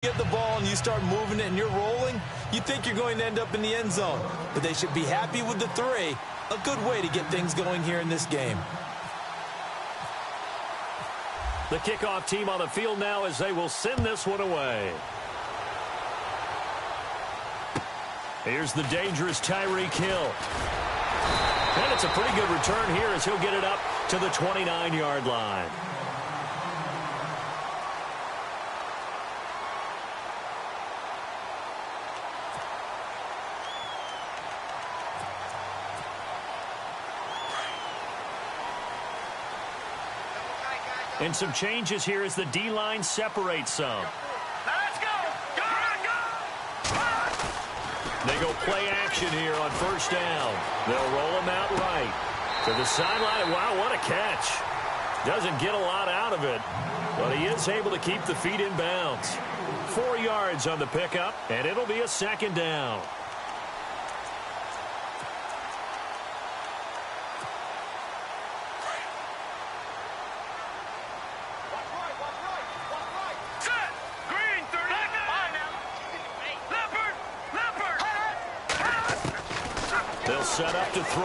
Get the ball and you start moving it and you're rolling, you think you're going to end up in the end zone. But they should be happy with the 3. A good way to get things going here in this game. The kickoff team on the field now as they will send this one away. Here's the dangerous Tyreek Hill. And it's a pretty good return here as he'll get it up to the 29-yard line. And some changes here as the D-line separates some. Let's go! They go play action here on first down. They'll roll him out right to the sideline. Wow, what a catch. Doesn't get a lot out of it, but he is able to keep the feet in bounds. 4 yards on the pickup, and it'll be a second down. Set up to throw.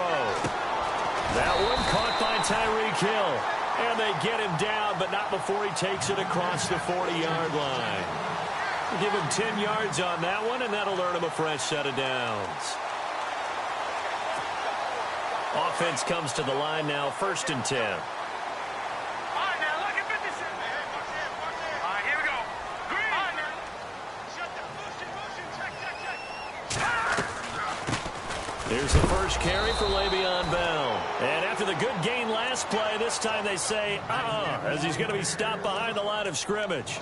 That one caught by Tyreek Hill. And they get him down, but not before he takes it across the 40-yard line. Give him 10 yards on that one, and that'll earn him a fresh set of downs. Offense comes to the line now, 1st and 10. Here's the first carry for Le'Veon Bell. And after the good gain last play, this time they say, as he's going to be stopped behind the line of scrimmage.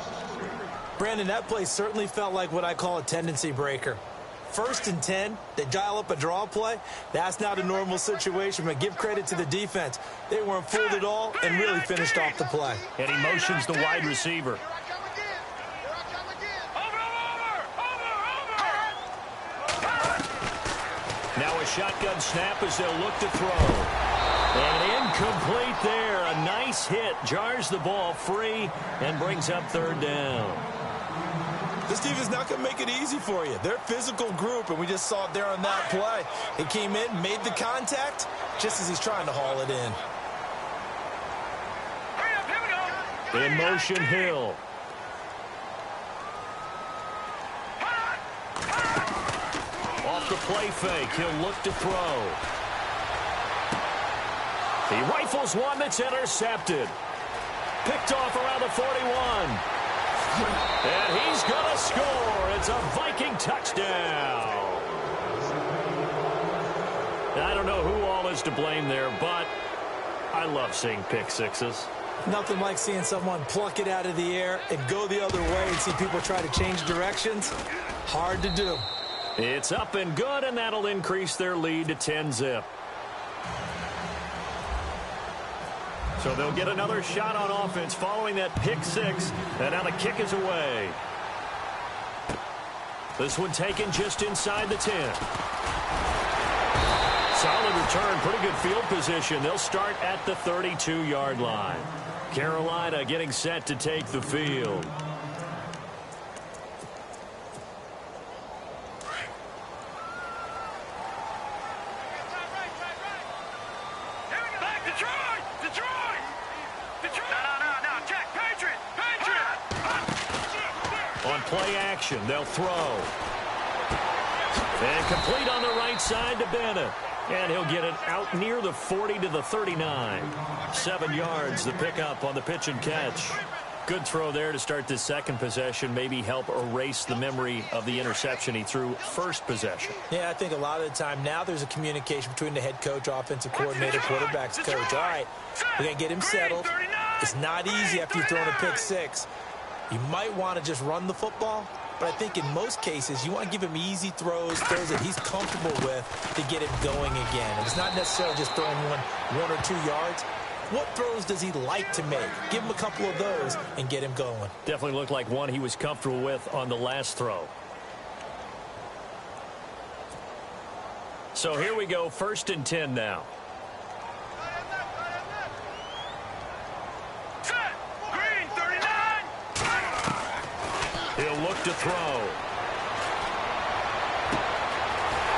Brandon, that play certainly felt like what I call a tendency breaker. 1st and 10, they dial up a draw play. That's not a normal situation, but give credit to the defense. They weren't fooled at all and really finished off the play. And he motions the wide receiver. Now a shotgun snap as they'll look to throw. And incomplete there. A nice hit. Jars the ball free and brings up 3rd down. This team is not going to make it easy for you. They're a physical group, and we just saw it there on that play. He came in, made the contact, just as he's trying to haul it in. In motion, Hill. Off the play fake, he'll look to throw. He rifles one that's intercepted. Picked off around the 41. And he's going to score. It's a Viking touchdown. I don't know who all is to blame there, but I love seeing pick sixes. Nothing like seeing someone pluck it out of the air and go the other way and see people try to change directions. Hard to do. It's up and good, and that'll increase their lead to 10-zip. So they'll get another shot on offense following that pick six, and now the kick is away. This one taken just inside the 10. Solid return, pretty good field position. They'll start at the 32-yard line. Carolina getting set to take the field. On play action, they'll throw. And complete on the right side to Bennett. And he'll get it out near the 40 to the 39. 7 yards, the pickup on the pitch and catch. Good throw there to start this second possession. Maybe help erase the memory of the interception he threw first possession. Yeah, I think a lot of the time now there's a communication between the head coach, offensive coordinator, quarterback's coach. All right, we're going to get him settled. It's not easy after you've thrown a pick six. You might want to just run the football, but I think in most cases you want to give him easy throws that he's comfortable with to get him going again. And it's not necessarily just throwing one or 2 yards. What throws does he like to make? Give him a couple of those and get him going. Definitely looked like one he was comfortable with on the last throw. So here we go, 1st and 10 now. to throw.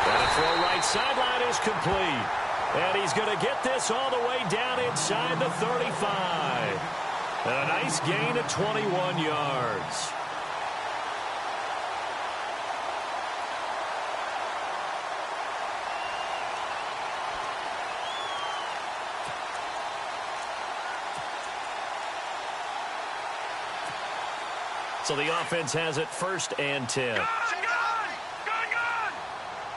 And a throw right sideline is complete. And he's going to get this all the way down inside the 35. And a nice gain of 21 yards. So the offense has it 1st and 10.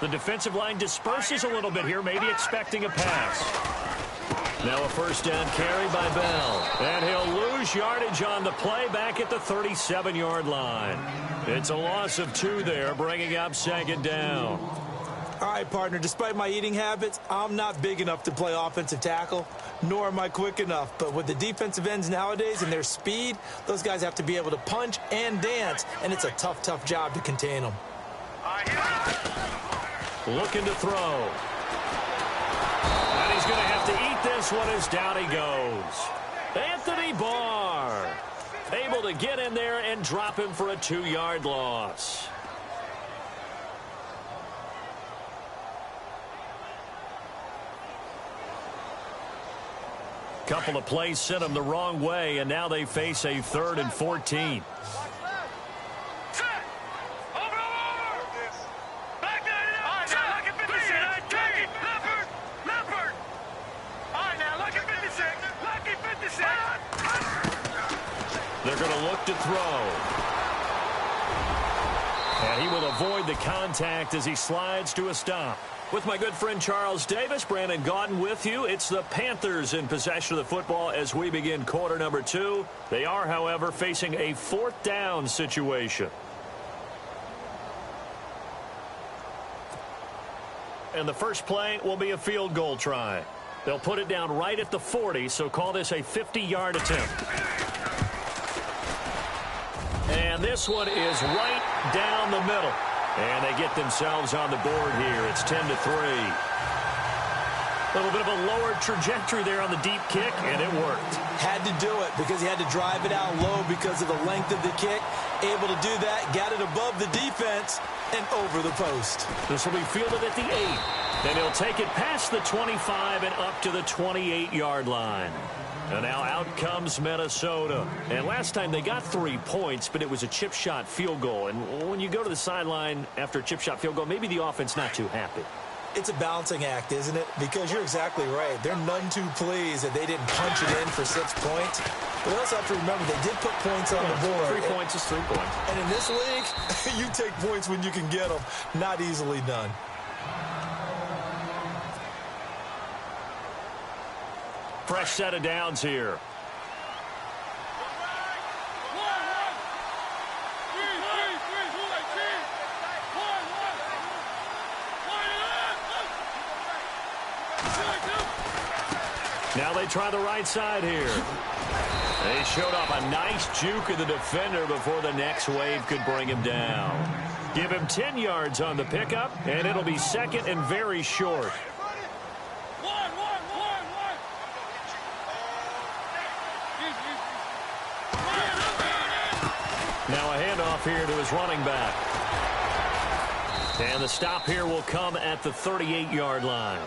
The defensive line disperses a little bit here, maybe expecting a pass. Now a 1st down carry by Bell. And he'll lose yardage on the play back at the 37-yard line. It's a loss of 2 there, bringing up 2nd down. All right, partner, despite my eating habits, I'm not big enough to play offensive tackle, nor am I quick enough. But with the defensive ends nowadays and their speed, those guys have to be able to punch and dance, and it's a tough, tough job to contain them. Looking to throw. And he's going to have to eat this one as down he goes. Anthony Barr able to get in there and drop him for a 2-yard loss. Couple of plays sent them the wrong way, and now they face a 3rd and 14. They're going to look to throw. And he will avoid the contact as he slides to a stop. With my good friend Charles Davis, Brandon Gaudin with you. It's the Panthers in possession of the football as we begin quarter number 2. They are, however, facing a 4th down situation. And the first play will be a field goal try. They'll put it down right at the 40, so call this a 50-yard attempt. And this one is right down the middle. And they get themselves on the board here. It's 10-3. A little bit of a lower trajectory there on the deep kick, and it worked. Had to do it because he had to drive it out low because of the length of the kick. Able to do that, got it above the defense and over the post. This will be fielded at the 8. Then he'll take it past the 25 and up to the 28-yard line. And now out comes Minnesota. And last time they got 3 points, but it was a chip shot field goal. And when you go to the sideline after a chip shot field goal, maybe the offense not too happy. It's a balancing act, isn't it? Because you're exactly right. They're none too pleased that they didn't punch it in for 6 points. But we also have to remember they did put points on the board. 3 points is 3 points. And in this league, you take points when you can get them. Not easily done. Fresh set of downs here. Now they try the right side here. They showed off a nice juke of the defender before the next wave could bring him down. Give him 10 yards on the pickup, and it'll be 2nd and very short. Now a handoff here to his running back. And the stop here will come at the 38-yard line.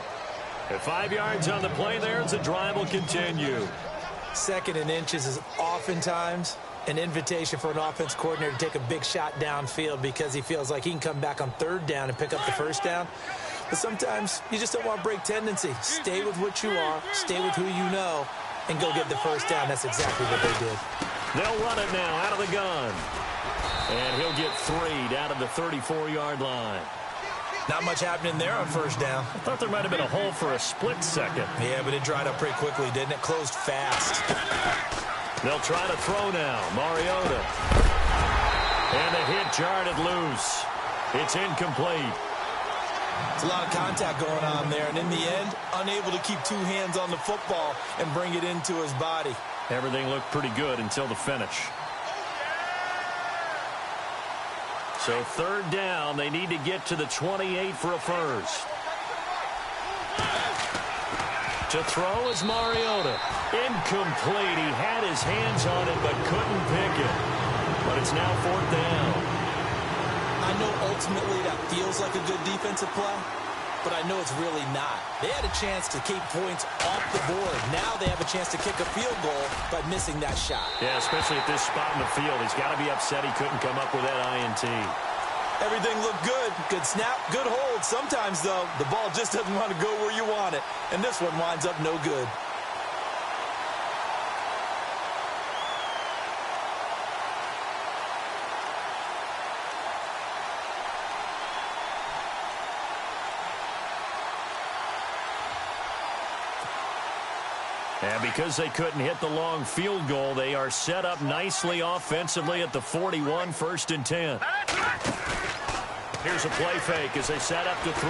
At 5 yards on the play there as the drive will continue. 2nd and inches is oftentimes an invitation for an offense coordinator to take a big shot downfield because he feels like he can come back on 3rd down and pick up the 1st down. But sometimes you just don't want to break tendency. Stay with what you are, stay with who you know, and go get the 1st down. That's exactly what they did. They'll run it now out of the gun. And he'll get 3 down to the 34-yard line. Not much happening there on 1st down. I thought there might have been a hole for a split second. Yeah, but it dried up pretty quickly, didn't it? Closed fast. They'll try to throw now. Mariota. And the hit jarred it loose. It's incomplete. It's a lot of contact going on there, and in the end, unable to keep 2 hands on the football and bring it into his body. Everything looked pretty good until the finish. So 3rd down, they need to get to the 28 for a first. To throw is Mariota. Incomplete. He had his hands on it but couldn't pick it. But it's now 4th down. ultimately, that feels like a good defensive play, but I know it's really not. They had a chance to keep points off the board. Now they have a chance to kick a field goal by missing that shot. Yeah, especially at this spot in the field. He's got to be upset he couldn't come up with that INT. Everything looked good. Good snap, good hold. Sometimes, though, the ball just doesn't want to go where you want it. And this one winds up no good. And because they couldn't hit the long field goal, they are set up nicely offensively at the 41, 1st and 10. Here's a play fake as they set up to throw.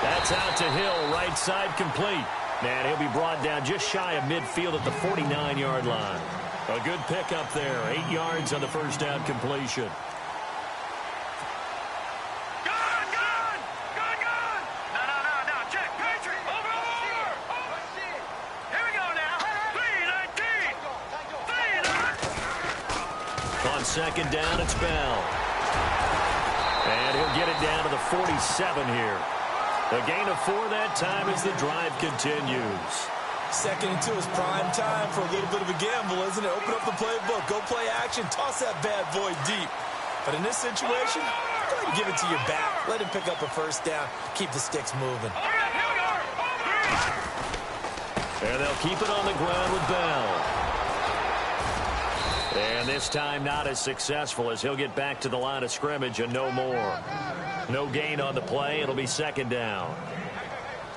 That's out to Hill, right side complete. And he'll be brought down just shy of midfield at the 49-yard line. A good pickup there, 8 yards on the first down completion. Second down, it's Bell. And he'll get it down to the 47 here. A gain of 4 that time as the drive continues. Second and 2 is prime time for a little bit of a gamble, isn't it? Open up the playbook, go play action, toss that bad boy deep. But in this situation, go ahead and give it to your back. Let him pick up a first down, keep the sticks moving. And they'll keep it on the ground with Bell. And this time not as successful as he'll get back to the line of scrimmage and no more. No gain on the play. It'll be second down.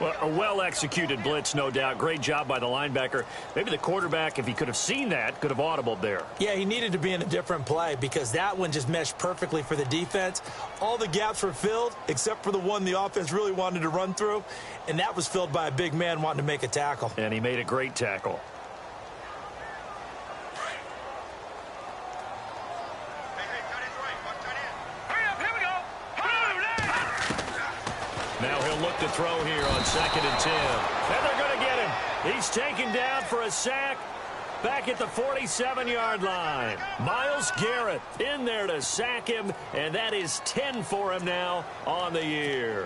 Well, a well-executed blitz, no doubt. Great job by the linebacker. Maybe the quarterback, if he could have seen that, could have audibled there. Yeah, he needed to be in a different play because that one just meshed perfectly for the defense. All the gaps were filled except for the one the offense really wanted to run through, and that was filled by a big man wanting to make a tackle. And he made a great tackle. Now he'll look to throw here on 2nd and 10. And they're going to get him. He's taken down for a sack back at the 47-yard line. Myles Garrett in there to sack him, and that is 10 for him now on the year.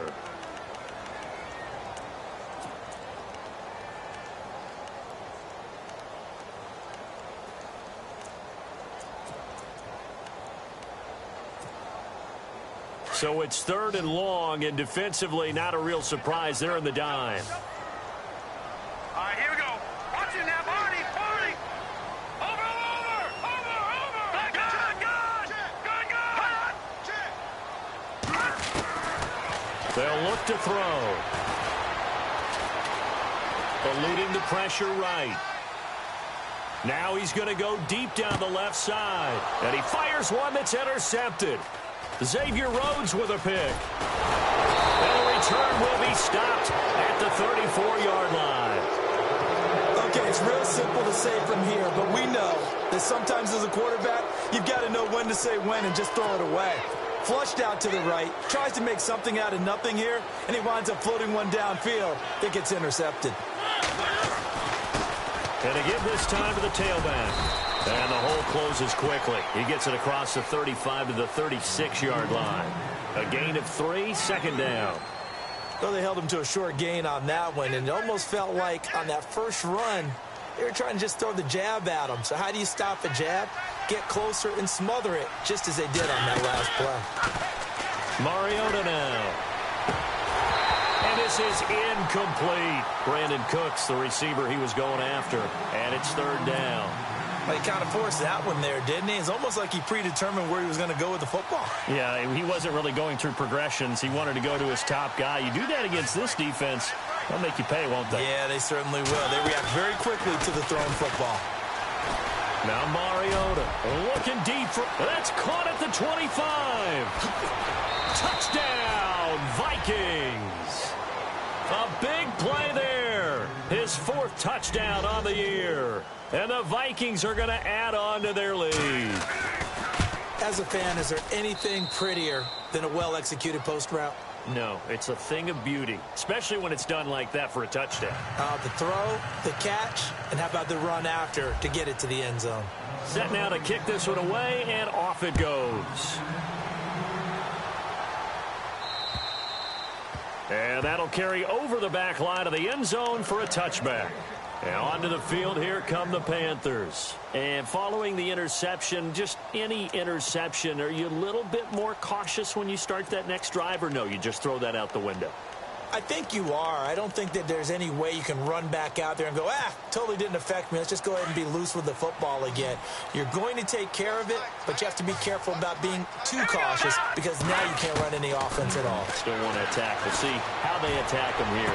So it's 3rd and long, and defensively not a real surprise. They're in the dime. All right, here we go. Watch it now, Barney. Over. Good. They'll look to throw. Eluding the pressure right. Now he's going to go deep down the left side. And he fires one that's intercepted. Xavier Rhodes with a pick. And the return will be stopped at the 34-yard line. Okay, it's real simple to say from here, but we know that sometimes as a quarterback, you've got to know when to say when and just throw it away. Flushed out to the right, tries to make something out of nothing here, and he winds up floating one downfield that gets intercepted. And to give this time to the tailback. And the hole closes quickly. He gets it across the 35 to the 36-yard line. A gain of 3, second down. Well, they held him to a short gain on that one, and it almost felt like on that first run, they were trying to just throw the jab at him. So how do you stop a jab? Get closer and smother it, just as they did on that last play. Mariota now. And this is incomplete. Brandon Cooks, the receiver he was going after. And it's 3rd down. Well, he kind of forced that one there, didn't he? It's almost like he predetermined where he was going to go with the football. Yeah, he wasn't really going through progressions. He wanted to go to his top guy. You do that against this defense, they'll make you pay, won't they? Yeah, they certainly will. They react very quickly to the thrown football. Now Mariota looking deep. That's caught at the 25. Touchdown, Vikings. A big play there. His 4th touchdown on the year. And the Vikings are going to add on to their lead. As a fan, is there anything prettier than a well-executed post route? No, it's a thing of beauty, especially when it's done like that for a touchdown. The throw, the catch, and how about the run after to get it to the end zone? Set now to kick this one away, and off it goes. carry over the back line of the end zone for a touchback. And onto the field, here come the Panthers. And following the interception, just any interception, are you a little bit more cautious when you start that next drive, or no, you just throw that out the window? I think you are. I don't think that there's any way you can run back out there and go, totally didn't affect me. Let's just go ahead and be loose with the football again. You're going to take care of it, but you have to be careful about being too cautious because now you can't run any offense at all. Still want to attack. We'll see how they attack him here.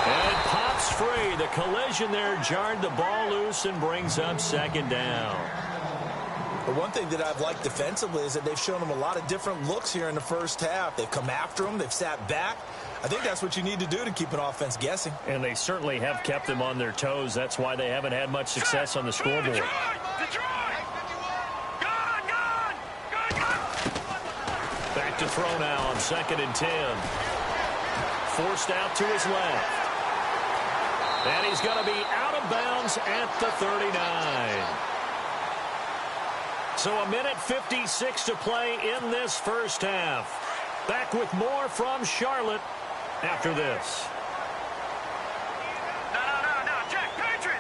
And it pops free. The collision there jarred the ball loose and brings up second down. But one thing that I've liked defensively is that they've shown them a lot of different looks here in the first half. They've come after them. They've sat back. I think that's what you need to do to keep an offense guessing. And they certainly have kept them on their toes. That's why they haven't had much success on the scoreboard. Back to throw now on 2nd and 10. Forced out to his left. And he's going to be out of bounds at the 39. So a minute 56 to play in this first half. Back with more from Charlotte after this. No, Jack, Patriot!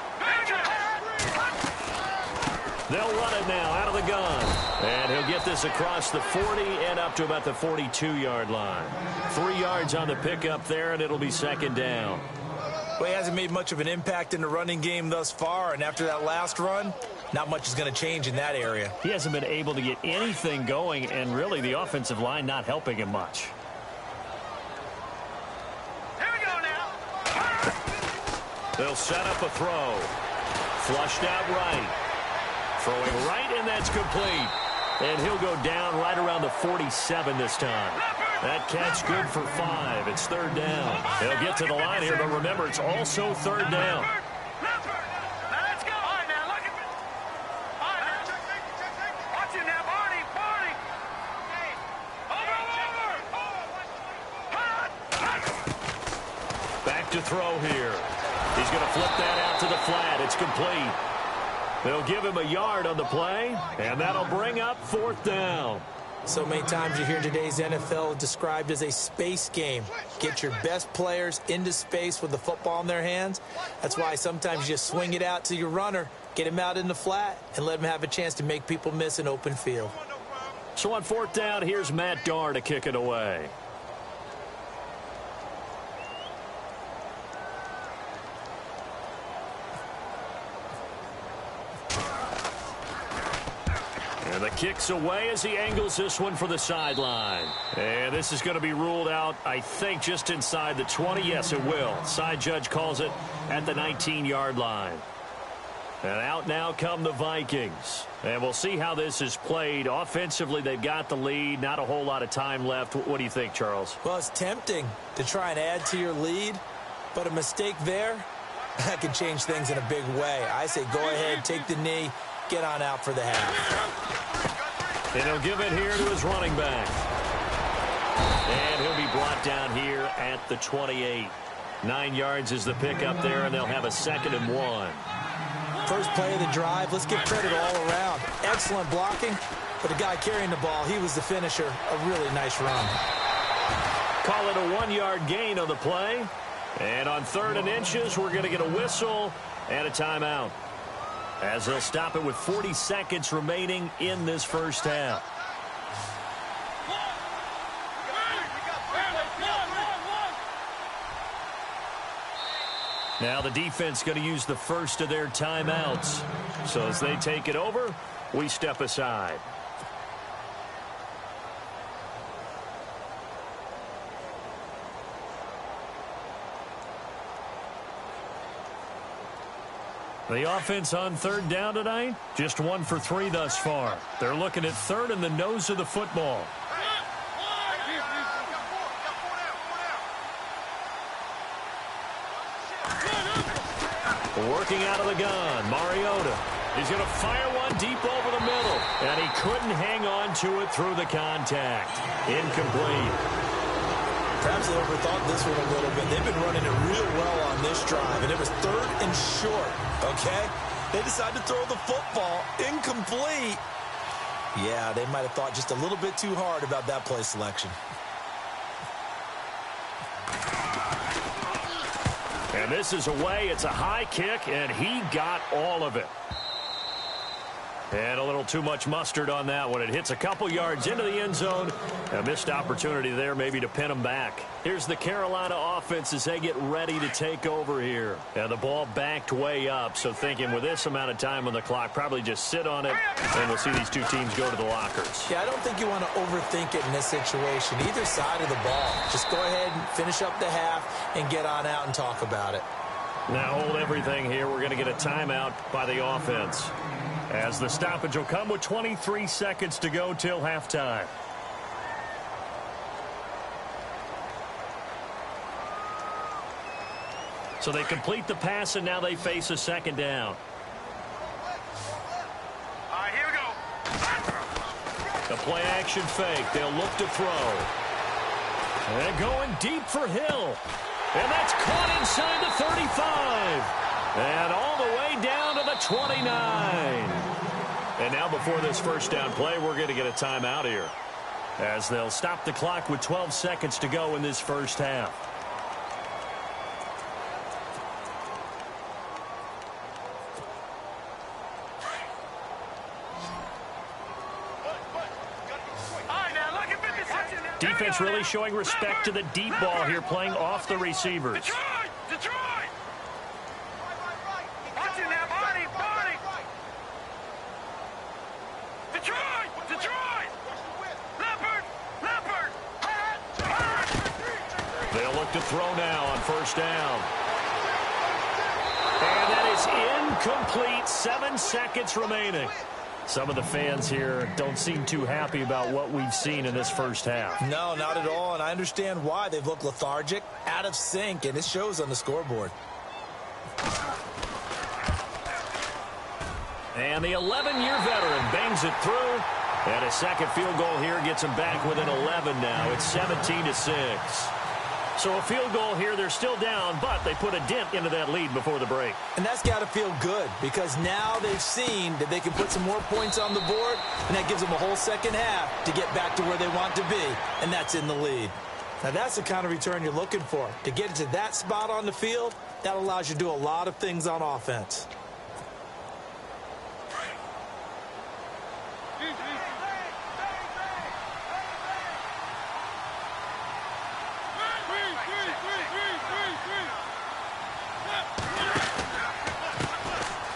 They'll run it now out of the gun. And he'll get this across the 40 and up to about the 42-yard line. 3 yards on the pickup there, and it'll be second down. Well, he hasn't made much of an impact in the running game thus far, and after that last run, not much is going to change in that area. He hasn't been able to get anything going, and really the offensive line not helping him much. Here we go now. They'll set up a throw. Flushed out right. Throwing right, and that's complete. And he'll go down right around the 47 this time. That catch good for 5. It's third down. They'll get to the line here, but remember, it's also third down. Back to throw here. He's going to flip that out to the flat. It's complete. They'll give him a yard on the play, and that'll bring up fourth down. So many times you hear today's NFL described as a space game. Get your best players into space with the football in their hands. That's why sometimes you just swing it out to your runner, get him out in the flat, and let him have a chance to make people miss an open field. So on fourth down, here's Matt Darr to kick it away. And the kick's away as he angles this one for the sideline. And this is going to be ruled out, I think, just inside the 20. Yes, it will. Side judge calls it at the 19-yard line. And out now come the Vikings. And we'll see how this is played. Offensively, they've got the lead. Not a whole lot of time left. What do you think, Charles? Well, it's tempting to try and add to your lead, but a mistake there, that can change things in a big way. I say go ahead, take the knee, get on out for the half. And he'll give it here to his running back. And he'll be brought down here at the 28. 9 yards is the pickup there, and they'll have a 2nd and 1. First play of the drive, let's give credit all around. Excellent blocking, but the guy carrying the ball, he was the finisher. A really nice run. Call it a 1-yard gain on the play. And on 3rd and inches, we're going to get a whistle and a timeout, as they'll stop it with 40 seconds remaining in this first half. Now the defense going to use the first of their timeouts. So as they take it over, we step aside. The offense on 3rd down tonight, just 1 for 3 thus far. They're looking at 3rd in the nose of the football. Working out of the gun, Mariota. He's going to fire one deep over the middle, and he couldn't hang on to it through the contact. Incomplete. Perhaps they overthought this one a little bit. They've been running it real well on this drive, and it was 3rd and short, okay? They decided to throw the football incomplete. Yeah, they might have thought just a little bit too hard about that play selection. And this is away. It's a high kick, and he got all of it. And a little too much mustard on that one. It hits a couple yards into the end zone. A missed opportunity there maybe to pin him back. Here's the Carolina offense as they get ready to take over here. And the ball backed way up. So thinking with this amount of time on the clock, probably just sit on it. And we'll see these two teams go to the lockers. Yeah, I don't think you want to overthink it in this situation. Either side of the ball. Just go ahead and finish up the half and get on out and talk about it. Now hold everything here. We're going to get a timeout by the offense, as the stoppage will come with 23 seconds to go till halftime. So they complete the pass, and now they face a second down. All right, here we go. The play action fake. They'll look to throw. And going deep for Hill. And that's caught inside the 35. And all the way down to the 29. And now before this first down play, we're going to get a timeout here, as they'll stop the clock with 12 seconds to go in this first half. Defense really showing respect to the deep ball here, playing off the receivers. Detroit! Watch it now, body! Detroit! Leopard! They'll look to throw now on first down. And that is incomplete. 7 seconds remaining. Some of the fans here don't seem too happy about what we've seen in this first half. No, not at all, and I understand why. They've looked lethargic, out of sync, and it shows on the scoreboard. And the 11-year veteran bangs it through. And a second field goal here gets him back within 11 now. It's 17-6. So a field goal here, they're still down, but they put a dent into that lead before the break. And that's got to feel good, because now they've seen that they can put some more points on the board, and that gives them a whole second half to get back to where they want to be, and that's in the lead. Now that's the kind of return you're looking for. To get to that spot on the field, that allows you to do a lot of things on offense.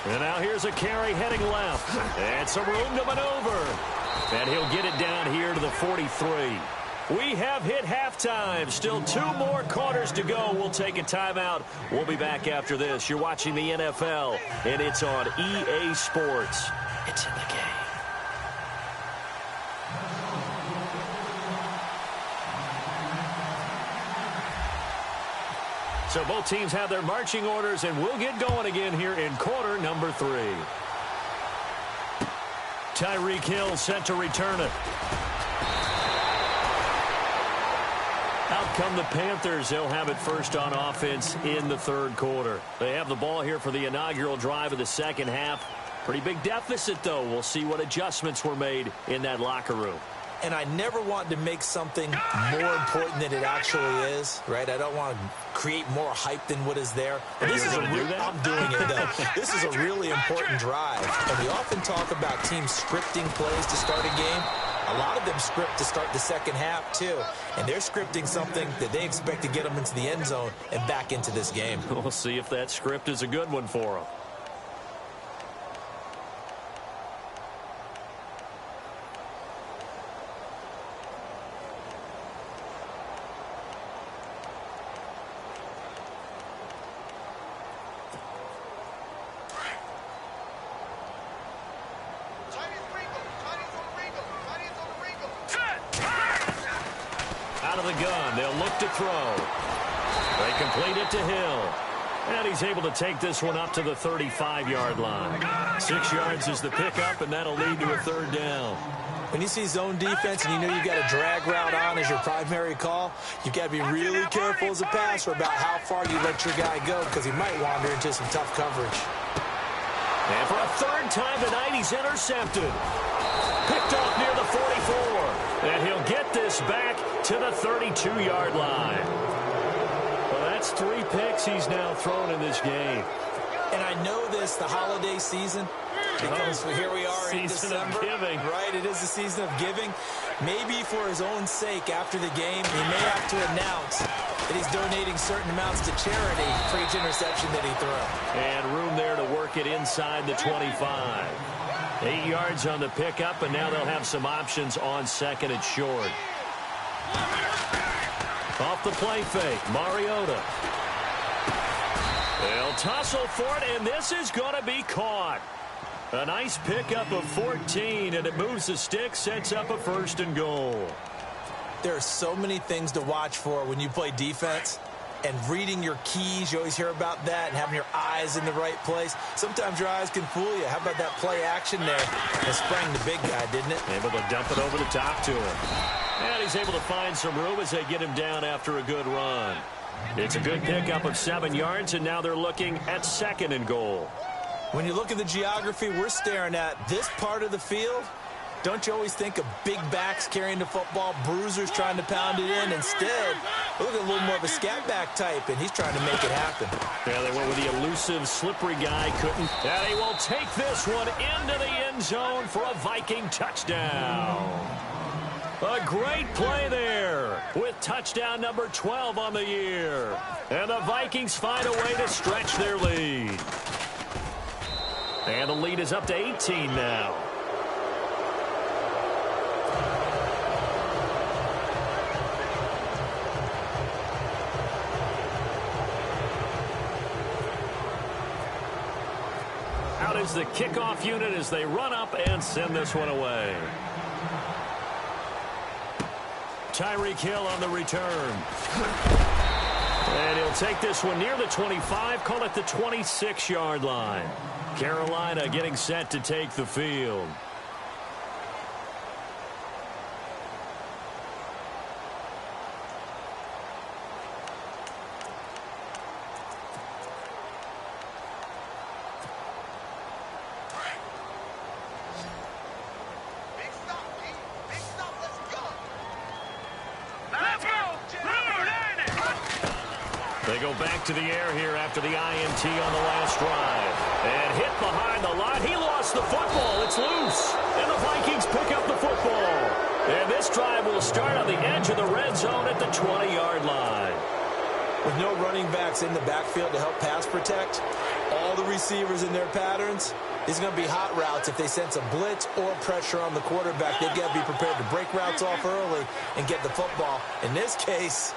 And now here's a carry heading left. And some room to maneuver. And he'll get it down here to the 43. We have hit halftime. Still 2 more quarters to go. We'll take a timeout. We'll be back after this. You're watching the NFL, and it's on EA Sports. It's in the game. So both teams have their marching orders, and we'll get going again here in quarter number 3. Tyreek Hill set to return it. Out come the Panthers. They'll have it first on offense in the third quarter. They have the ball here for the inaugural drive of the second half. Pretty big deficit, though. We'll see what adjustments were made in that locker room. And I never want to make something more important than it actually is, right? I don't want to create more hype than what is there. But this is I'm doing it, though. This is a really important drive. And we often talk about teams scripting plays to start a game. A lot of them script to start the second half, too. And they're scripting something that they expect to get them into the end zone and back into this game. We'll see if that script is a good one for them. Out of the gun, they'll look to throw. They complete it to Hill. And he's able to take this one up to the 35-yard line. 6 yards is the pickup, and that'll lead to a third down. When you see zone defense and you know you've got a drag route on as your primary call, you've got to be really careful as a passer about how far you let your guy go, because he might wander into some tough coverage. And for a third time tonight, he's intercepted. Picked off near the 44. And he'll get this back to the 32-yard line. Well, that That's 3 picks he's now thrown in this game. And I know this, the holiday season, because here we are in December. Season of giving. Right, it is the season of giving. Maybe for his own sake, after the game, he may have to announce that he's donating certain amounts to charity for each interception that he throws. And room there to work it inside the 25. 8 yards on the pickup, and now they'll have some options on second and short. Off the play fake, Mariota. They'll tussle for it, and this is going to be caught. A nice pickup of 14, and it moves the stick, sets up a 1st and goal. There are so many things to watch for when you play defense. And reading your keys, you always hear about that, and having your eyes in the right place. Sometimes your eyes can fool you. How about that play action there? It sprang the big guy, didn't it? Able to dump it over the top to him. And he's able to find some room as they get him down after a good run. It's a good pickup of 7 yards, and now they're looking at 2nd and goal. When you look at the geography we're staring at, this part of the field, don't you always think of big backs carrying the football, bruisers trying to pound it in? Instead, look at a little more of a scat back type, and he's trying to make it happen. Yeah, they went with the elusive, slippery guy. Couldn't. And he will take this one into the end zone for a Viking touchdown. A great play there with touchdown number 12 on the year. And the Vikings find a way to stretch their lead. And the lead is up to 18 now. Out is the kickoff unit as they run up and send this one away. Tyreek Hill on the return. And he'll take this one near the 25, call it the 26-yard line. Carolina getting set to take the field. They go back to the air here after the INT on the last drive. And hit behind the line. He lost the football. It's loose. And the Vikings pick up the football. And this drive will start on the edge of the red zone at the 20-yard line. With no running backs in the backfield to help pass protect, all the receivers in their patterns, these are going to be hot routes. If they sense a blitz or pressure on the quarterback, they've got to be prepared to break routes off early and get the football. In this case,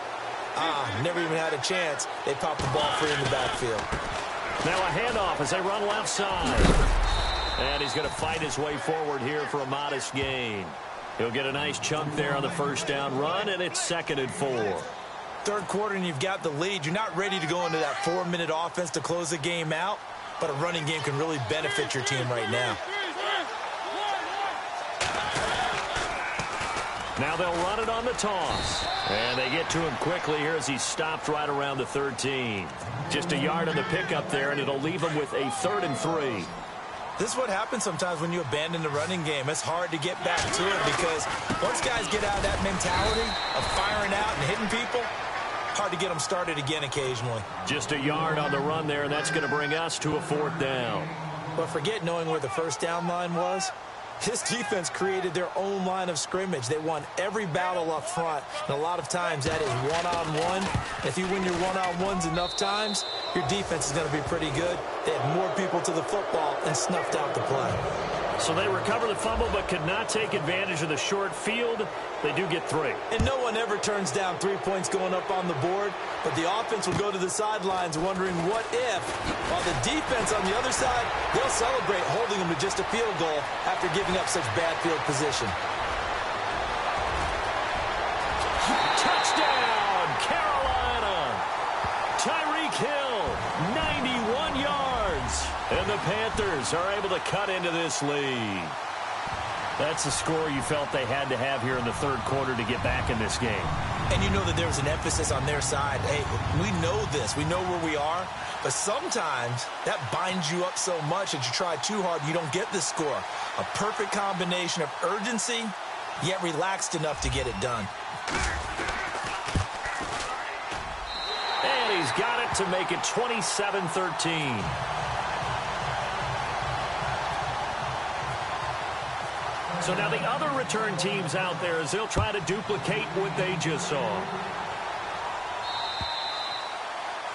never even had a chance. They popped the ball free in the backfield. Now a handoff as they run left side. And he's going to fight his way forward here for a modest gain. He'll get a nice chunk there on the 1st down run, and it's 2nd and 4. 3rd quarter, and you've got the lead. You're not ready to go into that 4-minute offense to close the game out, but a running game can really benefit your team right now. Now they'll run it on the toss. And they get to him quickly here as he's stopped right around the 13. Just a yard on the pickup there, and it'll leave him with a 3rd and 3. This is what happens sometimes when you abandon the running game. It's hard to get back to it because once guys get out of that mentality of firing out and hitting people, hard to get them started again occasionally. Just a yard on the run there, and that's going to bring us to a 4th down. But forget knowing where the 1st down line was. This defense created their own line of scrimmage. They won every battle up front, and a lot of times that is one-on-one. If you win your one-on-ones enough times, your defense is going to be pretty good. They had more people to the football and snuffed out the play. So they recover the fumble but could not take advantage of the short field. They do get 3. And no one ever turns down 3 points going up on the board, but the offense will go to the sidelines wondering what if, while the defense on the other side, they'll celebrate holding them to just a field goal after giving up such bad field position. Touchdown, Carolina! Tyreek Hill, 91 yards. And the Panthers are able to cut into this lead. That's the score you felt they had to have here in the 3rd quarter to get back in this game. And you know that there was an emphasis on their side. Hey, we know this. We know where we are. But sometimes that binds you up so much that you try too hard, you don't get the score. A perfect combination of urgency, yet relaxed enough to get it done. And he's got it to make it 27-13. So now the other return teams out there as they'll try to duplicate what they just saw.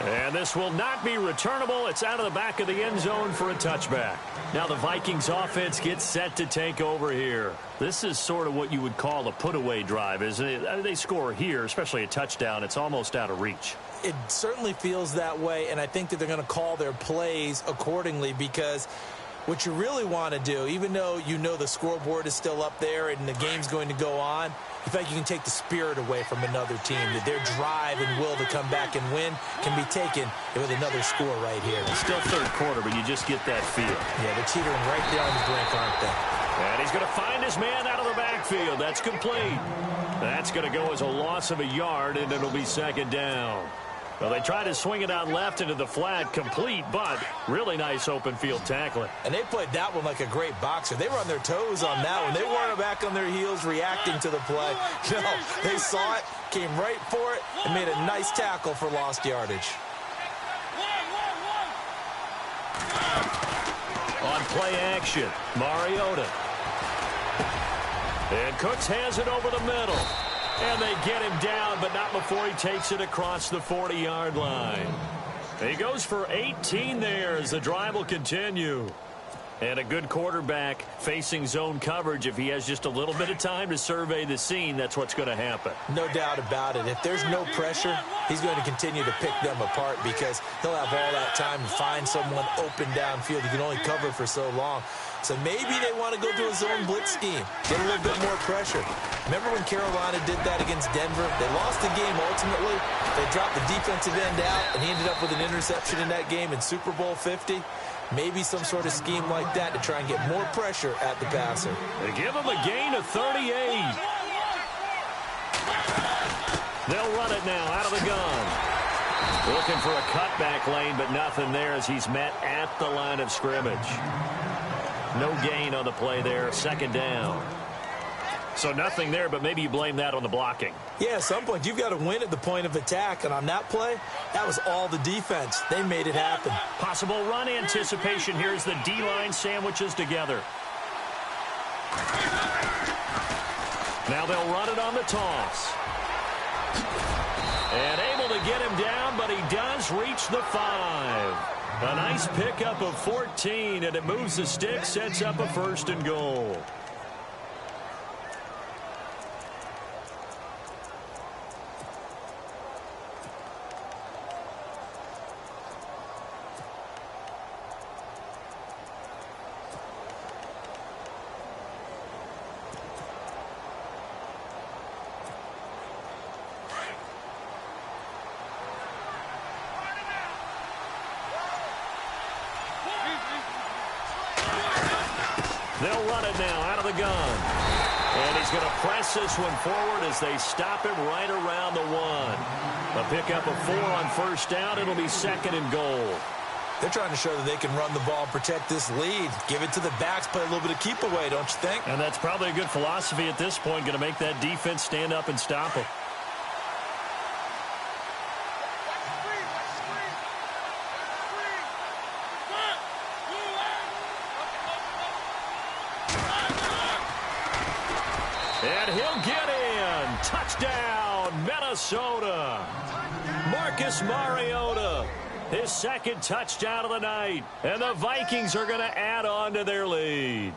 And this will not be returnable. It's out of the back of the end zone for a touchback. Now the Vikings offense gets set to take over here. This is sort of what you would call a put-away drive, isn't it? I mean, they score here, especially a touchdown. It's almost out of reach. It certainly feels that way, and I think that they're going to call their plays accordingly because what you really want to do, even though you know the scoreboard is still up there and the game's going to go on, you feel like you can take the spirit away from another team, that their drive and will to come back and win can be taken with another score right here. It's still third quarter, but you just get that feel. Yeah, they're teetering right there on the brink, aren't they? And he's going to find his man out of the backfield. That's complete. That's going to go as a loss of a yard, and it'll be second down. Well, they tried to swing it out left into the flat, complete, but really nice open field tackling. And they played that one like a great boxer. They were on their toes on that one. They weren't back on their heels reacting to the play. No, they saw it, came right for it, and made a nice tackle for lost yardage. On play action, Mariota. And Cooks has it over the middle. And they get him down, but not before he takes it across the 40-yard line. He goes for 18 there as the drive will continue. And a good quarterback facing zone coverage. If he has just a little bit of time to survey the scene, that's what's going to happen. No doubt about it. If there's no pressure, he's going to continue to pick them apart because he'll have all that time to find someone open downfield. He can only cover for so long. So maybe they want to go to a zone blitz scheme, get a little bit more pressure. Remember when Carolina did that against Denver? They lost the game ultimately. They dropped the defensive end out, and he ended up with an interception in that game in Super Bowl 50. Maybe some sort of scheme like that to try and get more pressure at the passer. They give him a gain of 38. They'll run it now out of the gun. Looking for a cutback lane, but nothing there as he's met at the line of scrimmage. No gain on the play there, second down. So nothing there, but maybe you blame that on the blocking. Yeah, at some point, you've got to win at the point of attack. And on that play, that was all the defense. They made it happen. Possible run anticipation. Here's the D-line sandwiches together. Now they'll run it on the toss. And able to get him down, but he does reach the 5. A nice pickup of 14, and it moves the stick, sets up a 1st and goal. They'll run it now out of the gun. And he's going to press this one forward as they stop him right around the 1. A pickup of 4 on 1st down. It'll be 2nd and goal. They're trying to show that they can run the ball and protect this lead. Give it to the backs, play a little bit of keep away, don't you think? And that's probably a good philosophy at this point. Going to make that defense stand up and stop him. And he'll get in. Touchdown, Minnesota. Marcus Mariota, his 2nd touchdown of the night. And the Vikings are going to add on to their lead.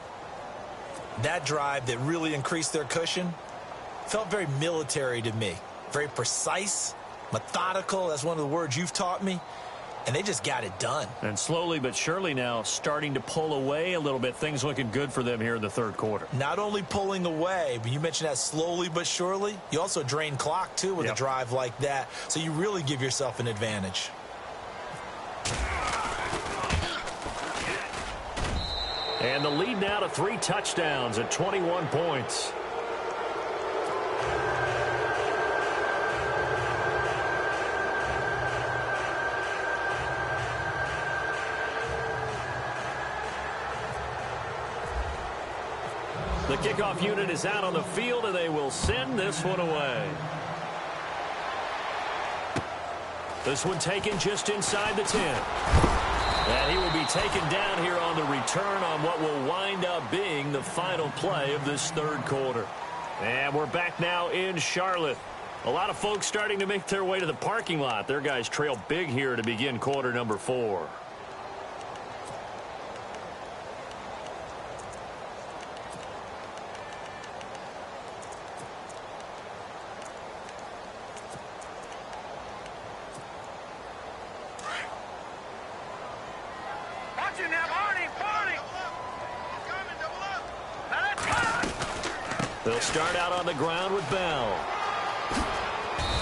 That drive that really increased their cushion felt very military to me. Very precise, methodical. That's one of the words you've taught me. And they just got it done. And slowly but surely now starting to pull away a little bit. Things looking good for them here in the 3rd quarter. Not only pulling away, but you mentioned that slowly but surely. You also drain clock, too, with a drive like that. So you really give yourself an advantage. And the lead now to 3 touchdowns at 21 points. The kickoff unit is out on the field, and they will send this one away. This one taken just inside the 10. And he will be taken down here on the return on what will wind up being the final play of this third quarter. And we're back now in Charlotte. A lot of folks starting to make their way to the parking lot. Their guys trail big here to begin quarter number 4. They'll start out on the ground with Bell.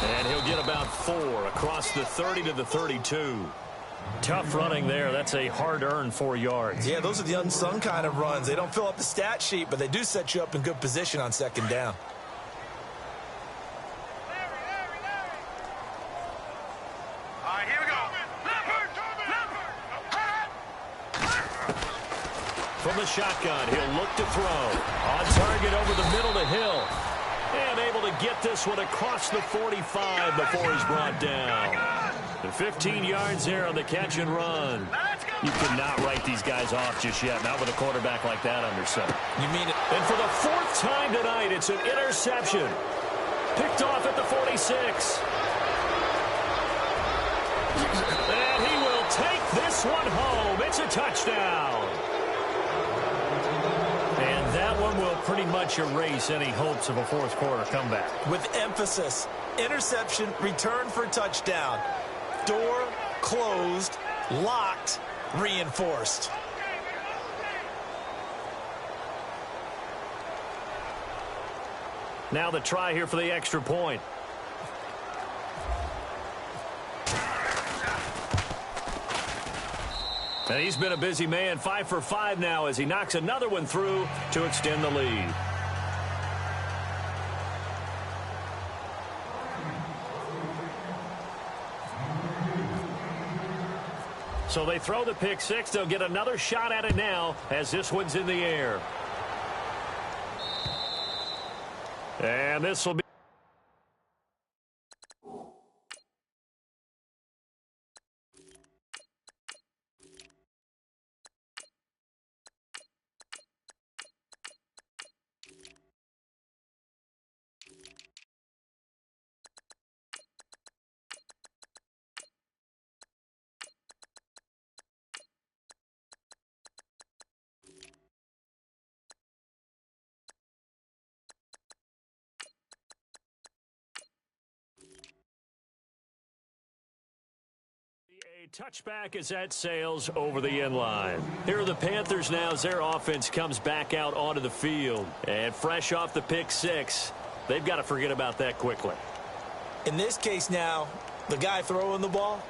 And he'll get about 4 across the 30 to the 32. Tough running there. That's a hard-earned 4 yards. Yeah, those are the unsung kind of runs. They don't fill up the stat sheet, but they do set you up in good position on second down. All right, here we go. From the shotgun, he'll look to throw. On target over the middle to Hill. And able to get this one across the 45 before he's brought down. And 15 yards there on the catch and run. You cannot write these guys off just yet, not with a quarterback like that under center. You mean it? And for the 4th time tonight, it's an interception. Picked off at the 46. And he will take this one home. It's a touchdown. And that one will pretty much erase any hopes of a fourth quarter comeback. With emphasis, interception, return for touchdown. Door closed, locked, reinforced. Now the try here for the extra point. And he's been a busy man, 5 for 5 now as he knocks another one through to extend the lead. So they throw the pick 6. They'll get another shot at it now as this one's in the air. And this will be a touchback as that sails over the end line. Here are the Panthers now as their offense comes back out onto the field. And fresh off the pick 6, they've got to forget about that quickly. In this case now, the guy throwing the ball,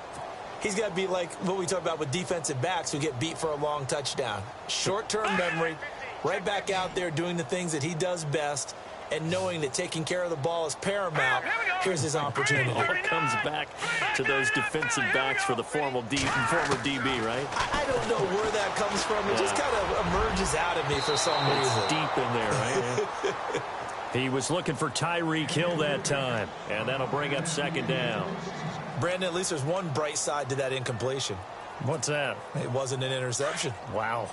he's got to be like what we talk about with defensive backs who get beat for a long touchdown. Short-term memory, right back out there doing the things that he does best, and knowing that taking care of the ball is paramount. Here's his opportunity. All comes back to those defensive backs for the former DB, right? I don't know where that comes from. It just kind of emerges out of me for some reason. It's deep in there, right? He was looking for Tyreek Hill that time, and that'll bring up second down. Brandon, at least there's one bright side to that incompletion. What's that? It wasn't an interception. Wow.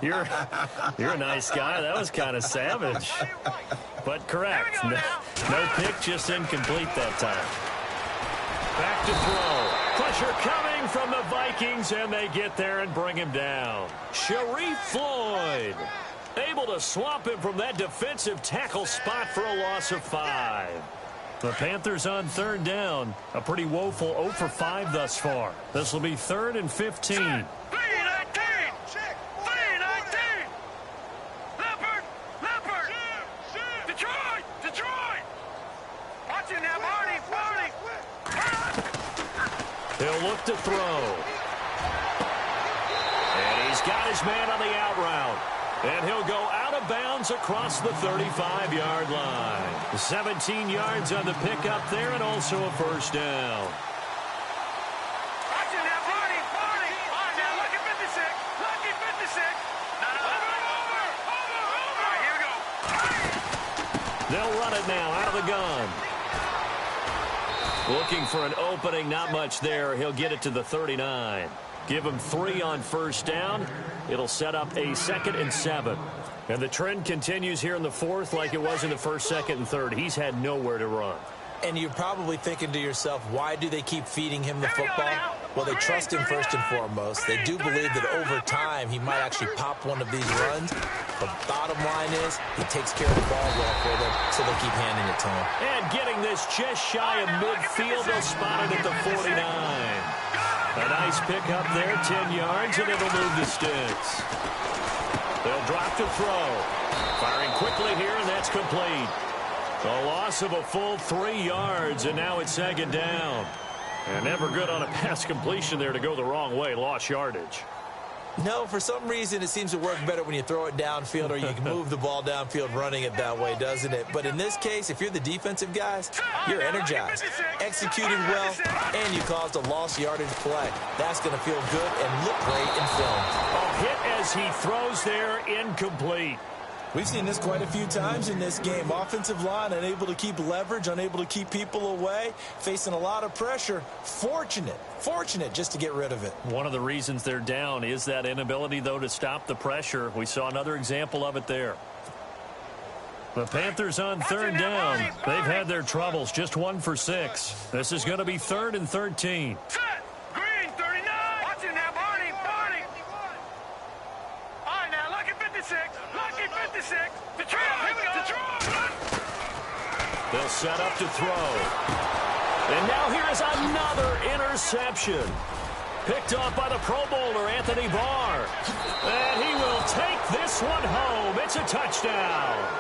You're a nice guy. That was kind of savage. But correct. No pick, just incomplete that time. Back to throw. Pressure coming from the Vikings, and they get there and bring him down. Sharif Floyd able to swamp him from that defensive tackle spot for a loss of 5. The Panthers on third down. A pretty woeful 0 for 5 thus far. This will be 3rd and 15. 3-19. 3-19. Leopard. Detroit. Watch it now, Marty. He'll look to throw. And he's got his man on the out route. And he'll go out of bounds across the 35-yard line. 17 yards on the pickup there and also a first down. Watch it now, Marty. All right, now, lucky 56. Over. All right, here we go. They'll run it now out of the gun. Looking for an opening, not much there. He'll get it to the 39. Give him 3 on first down. It'll set up a 2nd and 7. And the trend continues here in the 4th like it was in the 1st, 2nd, and 3rd. He's had nowhere to run. And you're probably thinking to yourself, why do they keep feeding him the football? Well, they trust him first and foremost. They do believe that over time he might actually pop one of these runs. The bottom line is he takes care of the ball well for them, so they'll keep handing it to him. And getting this just shy of midfield, they'll spot it at the 49. A nice pickup there, 10 yards, and it'll move the sticks. They'll drop to throw. Firing quickly here, and that's complete. A loss of a full 3 yards, and now it's 2nd down. And never good on a pass completion there to go the wrong way. Lost yardage. No, for some reason it seems to work better when you throw it downfield or you can move the ball downfield running it that way, doesn't it? But in this case, if you're the defensive guys, you're energized, executing well, and you caused a lost yardage play. That's going to feel good and look great in film. A hit as he throws there, incomplete. We've seen this quite a few times in this game. Offensive line unable to keep leverage, unable to keep people away, facing a lot of pressure. Fortunate just to get rid of it. One of the reasons they're down is that inability, though, to stop the pressure. We saw another example of it there. The Panthers on 3rd down. They've had their troubles, just 1 for 6. This is going to be 3rd and 13. Set. Green, 39. Watch it now, Barney. All right, now, lucky 56. Lucky 56. Detroit. Here we go. Detroit. They'll set up to throw. And now here is another interception. Picked off by the Pro Bowler, Anthony Barr. And he will take this one home. It's a touchdown.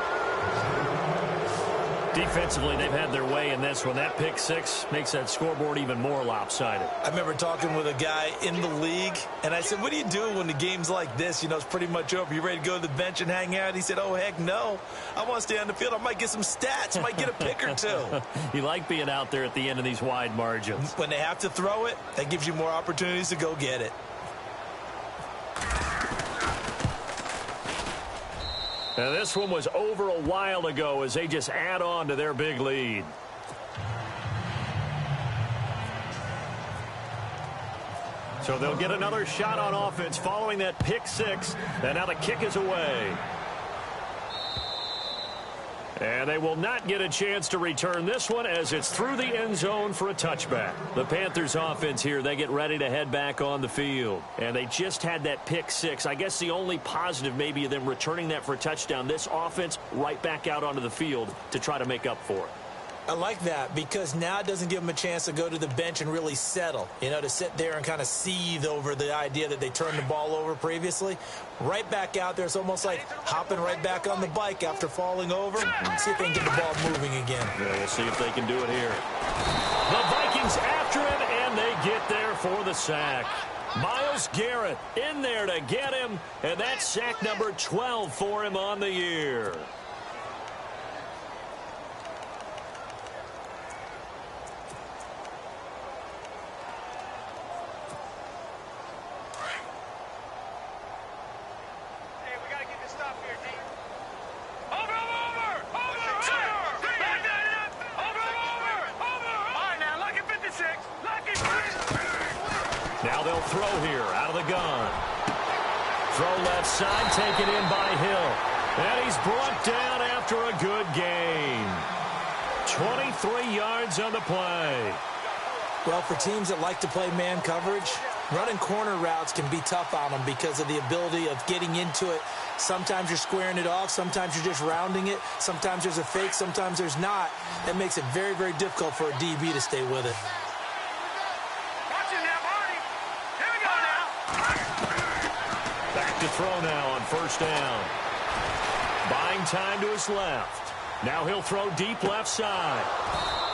Defensively, they've had their way in this one. That pick 6 makes that scoreboard even more lopsided. I remember talking with a guy in the league, and I said, what do you do when the game's like this? You know, it's pretty much over. You ready to go to the bench and hang out? He said, oh, heck no. I want to stay on the field. I might get some stats. Might get a pick or 2. You like being out there at the end of these wide margins. When they have to throw it, that gives you more opportunities to go get it. Now, this one was over a while ago as they just add on to their big lead. So they'll get another shot on offense following that pick 6. And now the kick is away. And they will not get a chance to return this one as it's through the end zone for a touchback. The Panthers offense here, they get ready to head back on the field. And they just had that pick 6. I guess the only positive maybe of them returning that for a touchdown. This offense right back out onto the field to try to make up for it. I like that because now it doesn't give them a chance to go to the bench and really settle, you know, to sit there and kind of seethe over the idea that they turned the ball over previously. Right back out there, it's almost like hopping right back on the bike after falling over. See if they can get the ball moving again. Yeah, we'll see if they can do it here. The Vikings after him, and they get there for the sack. Myles Garrett in there to get him, and that's sack number 12 for him on the year. Now they'll throw here out of the gun. Throw left side, taken in by Hill. And he's brought down after a good gain. 23 yards on the play. Well, for teams that like to play man coverage, running corner routes can be tough on them because of the ability of getting into it. Sometimes you're squaring it off. Sometimes you're just rounding it. Sometimes there's a fake. Sometimes there's not. That makes it very, very difficult for a DB to stay with it. To throw now on first down. Buying time to his left. Now he'll throw deep left side.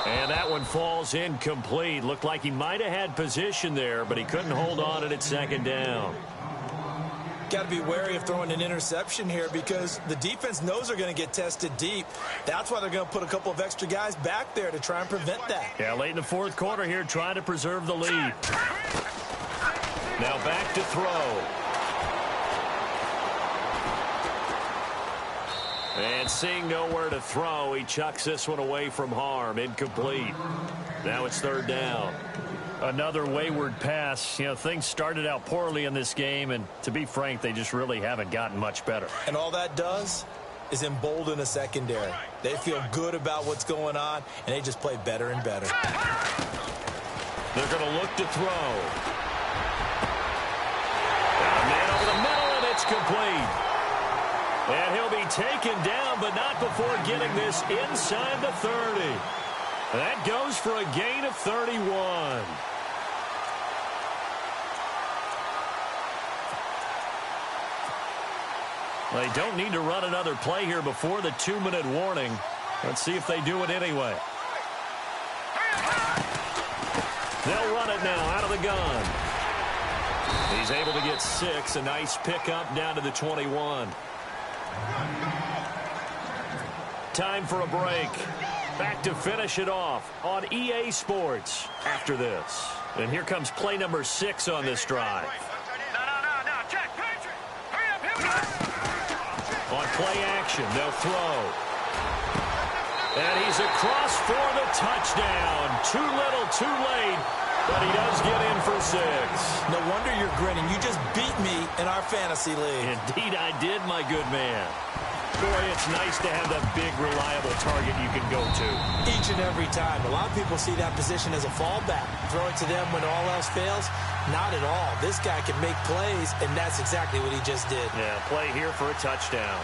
And that one falls incomplete. Looked like he might have had position there, but he couldn't hold on it at second down. Got to be wary of throwing an interception here because the defense knows they're going to get tested deep. That's why they're going to put a couple of extra guys back there to try and prevent that. Yeah, late in the fourth quarter here, trying to preserve the lead. Now back to throw. And seeing nowhere to throw, he chucks this one away from harm. Incomplete. Now it's third down. Another wayward pass. You know, things started out poorly in this game, and to be frank, they just really haven't gotten much better. And all that does is embolden a secondary. They feel good about what's going on, and they just play better and better. They're going to look to throw. And a man over the middle, and it's complete. And he'll be taken down, but not before getting this inside the 30. That goes for a gain of 31. They don't need to run another play here before the 2-minute warning. Let's see if they do it anyway. They'll run it now out of the gun. He's able to get 6. A nice pickup down to the 21. Time for a break. Back to finish it off on EA Sports after this. And here comes play number 6 on this drive. On play action, they'll throw. And he's across for the touchdown. Too little, too late, but he does get in for 6. No wonder you're grinning. You just beat me in our fantasy league. Indeed I did, my good man. Boy, it's nice to have that big, reliable target you can go to. Each and every time. A lot of people see that position as a fallback. Throw it to them when all else fails. Not at all. This guy can make plays, and that's exactly what he just did. Yeah, play here for a touchdown.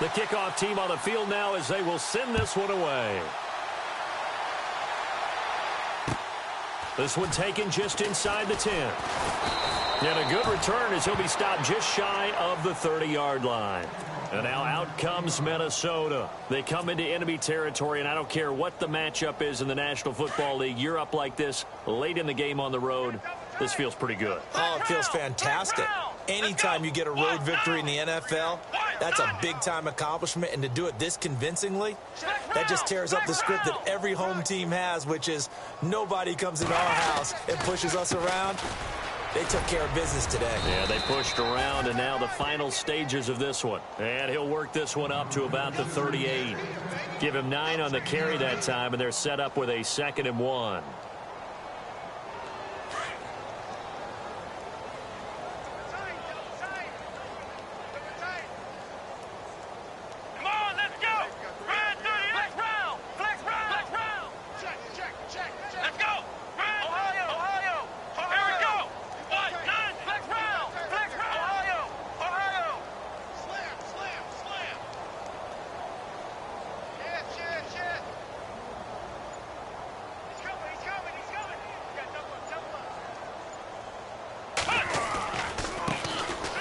The kickoff team on the field now as they will send this one away. This one taken just inside the 10. And a good return as he'll be stopped just shy of the 30-yard line. And now out comes Minnesota. They come into enemy territory, and I don't care what the matchup is in the National Football League. You're up like this late in the game on the road. This feels pretty good. Oh, it feels fantastic. Anytime you get a road victory in the NFL, that's a big-time accomplishment, and to do it this convincingly, that just tears up the script that every home team has, which is nobody comes into our house and pushes us around. They took care of business today. Yeah, they pushed around, and now the final stages of this one. And he'll work this one up to about the 38. Give him 9 on the carry that time, and they're set up with a 2nd and 1.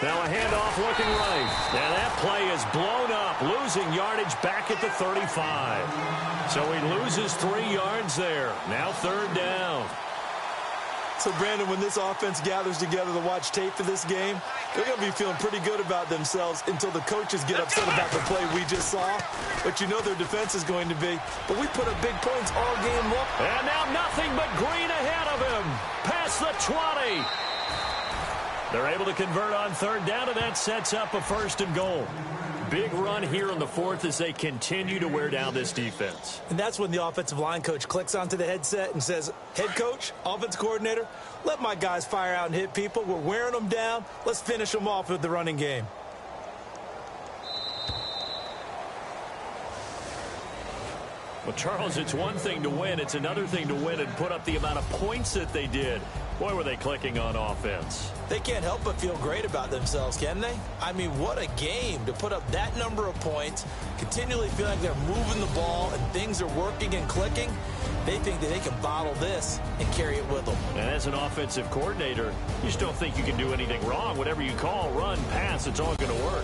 Now a handoff looking right. And that play is blown up, losing yardage back at the 35. So he loses 3 yards there. Now 3rd down. So, Brandon, when this offense gathers together to watch tape for this game, they're going to be feeling pretty good about themselves until the coaches get upset about the play we just saw. But you know their defense is going to be. But we put up big points all game long. And now nothing but green ahead of him. Past the 20. They're able to convert on 3rd down, and that sets up a 1st and goal. Big run here in the 4th as they continue to wear down this defense. And that's when the offensive line coach clicks onto the headset and says, head coach, offense coordinator, let my guys fire out and hit people. We're wearing them down. Let's finish them off with the running game. Well, Charles, it's one thing to win. It's another thing to win and put up the amount of points that they did. Boy, were they clicking on offense. They can't help but feel great about themselves, can they? I mean, what a game to put up that number of points, continually feel like they're moving the ball and things are working and clicking. They think that they can bottle this and carry it with them. And as an offensive coordinator, you just don't think you can do anything wrong. Whatever you call, run, pass, it's all going to work.